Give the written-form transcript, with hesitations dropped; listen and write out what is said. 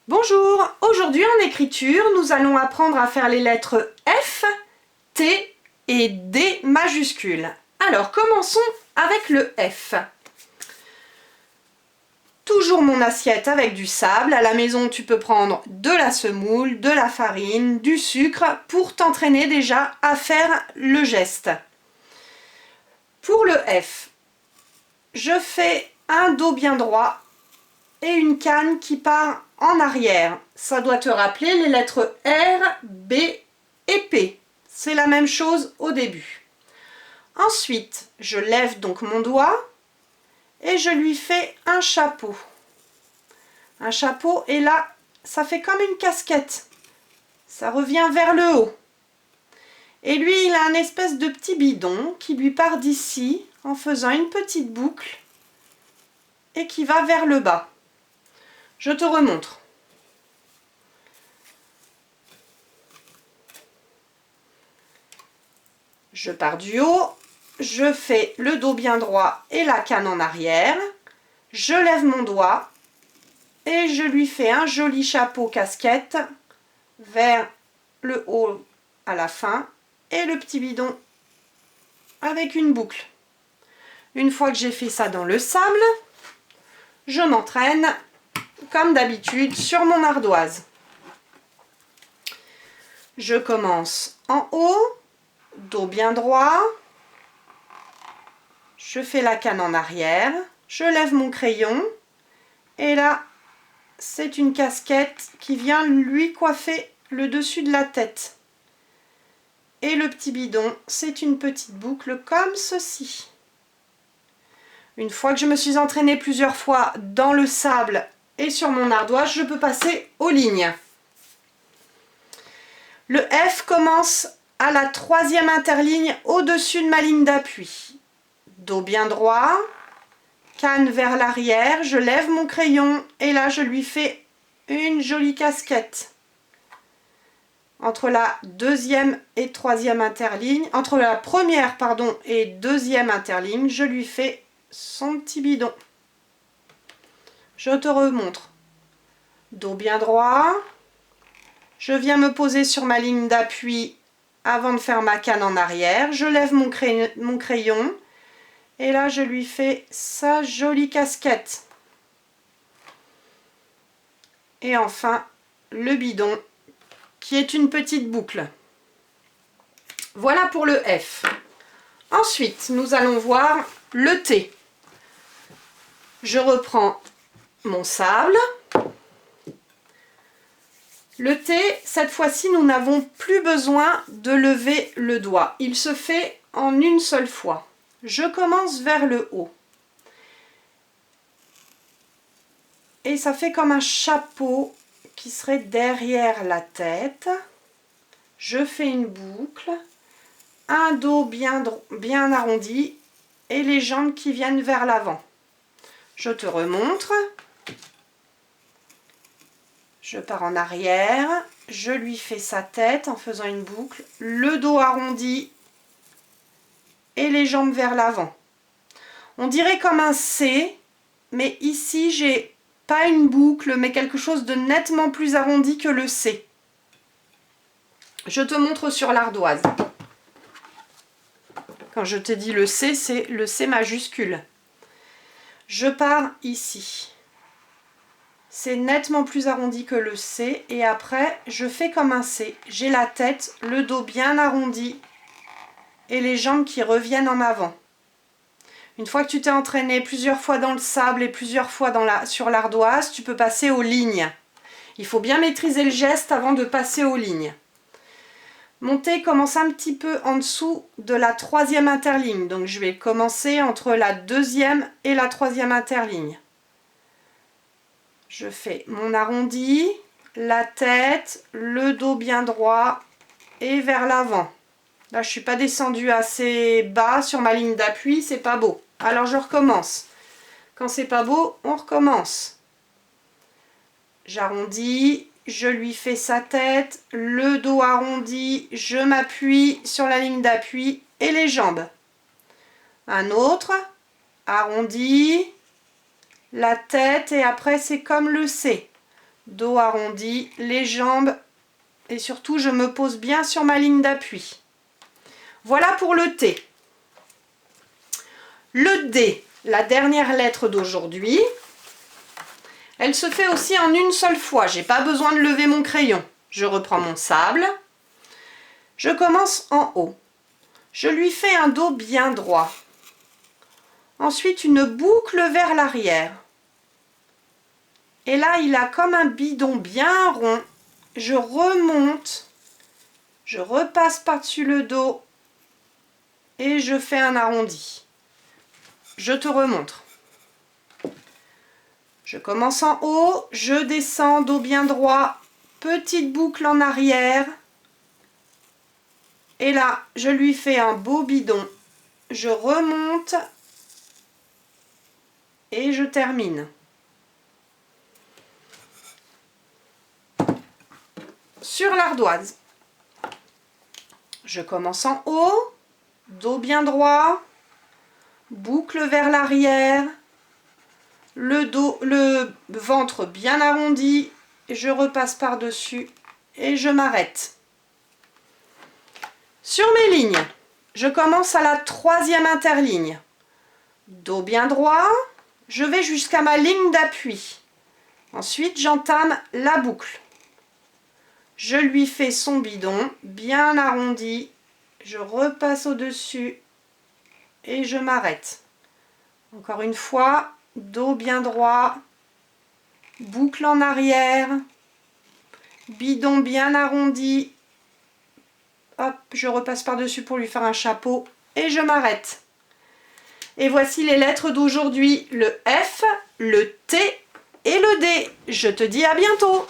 Bonjour, aujourd'hui en écriture, nous allons apprendre à faire les lettres F, T et D majuscules. Alors, commençons avec le F. Toujours mon assiette avec du sable. À la maison, tu peux prendre de la semoule, de la farine, du sucre pour t'entraîner déjà à faire le geste. Pour le F, je fais un dos bien droit et une canne qui part en arrière. Ça doit te rappeler les lettres R, B et P. C'est la même chose au début. Ensuite, je lève donc mon doigt et je lui fais un chapeau. Un chapeau, et là, ça fait comme une casquette. Ça revient vers le haut. Et lui, il a un espèce de petit bidon qui lui part d'ici en faisant une petite boucle et qui va vers le bas. Je te remontre. Je pars du haut, je fais le dos bien droit et la canne en arrière. Je lève mon doigt et je lui fais un joli chapeau casquette vers le haut à la fin et le petit bidon avec une boucle. Une fois que j'ai fait ça dans le sable, je m'entraîne comme d'habitude sur mon ardoise. Je commence en haut, dos bien droit, je fais la canne en arrière, je lève mon crayon et là c'est une casquette qui vient lui coiffer le dessus de la tête. Et le petit bidon, c'est une petite boucle comme ceci. Une fois que je me suis entraînée plusieurs fois dans le sable et sur mon ardoise, je peux passer aux lignes. Le F commence à la troisième interligne au-dessus de ma ligne d'appui. Dos bien droit, canne vers l'arrière, je lève mon crayon et là je lui fais une jolie casquette. Entre la deuxième et troisième interligne, entre la première et deuxième interligne, je lui fais son petit bidon. Je te remontre. Dos bien droit. Je viens me poser sur ma ligne d'appui avant de faire ma canne en arrière. Je lève mon crayon et là je lui fais sa jolie casquette. Et enfin le bidon qui est une petite boucle. Voilà pour le F. Ensuite, nous allons voir le T. Je reprends mon sable. Le T, cette fois-ci, nous n'avons plus besoin de lever le doigt. Il se fait en une seule fois. Je commence vers le haut. Et ça fait comme un chapeau qui serait derrière la tête. Je fais une boucle, un dos bien arrondi et les jambes qui viennent vers l'avant. Je te remontre. Je pars en arrière, je lui fais sa tête en faisant une boucle, le dos arrondi et les jambes vers l'avant. On dirait comme un C, mais ici j'ai pas une boucle, mais quelque chose de nettement plus arrondi que le C. Je te montre sur l'ardoise. Quand je te dis le C, c'est le C majuscule. Je pars ici. C'est nettement plus arrondi que le C et après je fais comme un C. J'ai la tête, le dos bien arrondi et les jambes qui reviennent en avant. Une fois que tu t'es entraîné plusieurs fois dans le sable et plusieurs fois sur l'ardoise, tu peux passer aux lignes. Il faut bien maîtriser le geste avant de passer aux lignes. Mon T commence un petit peu en dessous de la troisième interligne. Donc je vais commencer entre la deuxième et la troisième interligne. Je fais mon arrondi, la tête, le dos bien droit et vers l'avant. Là, je ne suis pas descendue assez bas sur ma ligne d'appui, c'est pas beau. Alors je recommence. Quand c'est pas beau, on recommence. J'arrondis, je lui fais sa tête, le dos arrondi, je m'appuie sur la ligne d'appui et les jambes. Un autre, arrondi, la tête et après c'est comme le C. dos arrondi, les jambes et surtout je me pose bien sur ma ligne d'appui. Voilà pour le T. Le D, la dernière lettre d'aujourd'hui, elle se fait aussi en une seule fois. J'ai pas besoin de lever mon crayon. Je reprends mon sable. Je commence en haut. Je lui fais un dos bien droit. Ensuite, une boucle vers l'arrière. Et là, il a comme un bidon bien rond. Je remonte. Je repasse par-dessus le dos. Et je fais un arrondi. Je te remontre. Je commence en haut. Je descends, dos bien droit. Petite boucle en arrière. Et là, je lui fais un beau bidon. Je remonte. Et je termine. Sur l'ardoise, je commence en haut, dos bien droit, boucle vers l'arrière, le ventre bien arrondi, je repasse par-dessus et je m'arrête. Sur mes lignes, je commence à la troisième interligne. Dos bien droit, je vais jusqu'à ma ligne d'appui. Ensuite, j'entame la boucle. Je lui fais son bidon bien arrondi. Je repasse au-dessus et je m'arrête. Encore une fois, dos bien droit, boucle en arrière, bidon bien arrondi. Hop, je repasse par-dessus pour lui faire un chapeau et je m'arrête. Et voici les lettres d'aujourd'hui, le F, le T et le D. Je te dis à bientôt!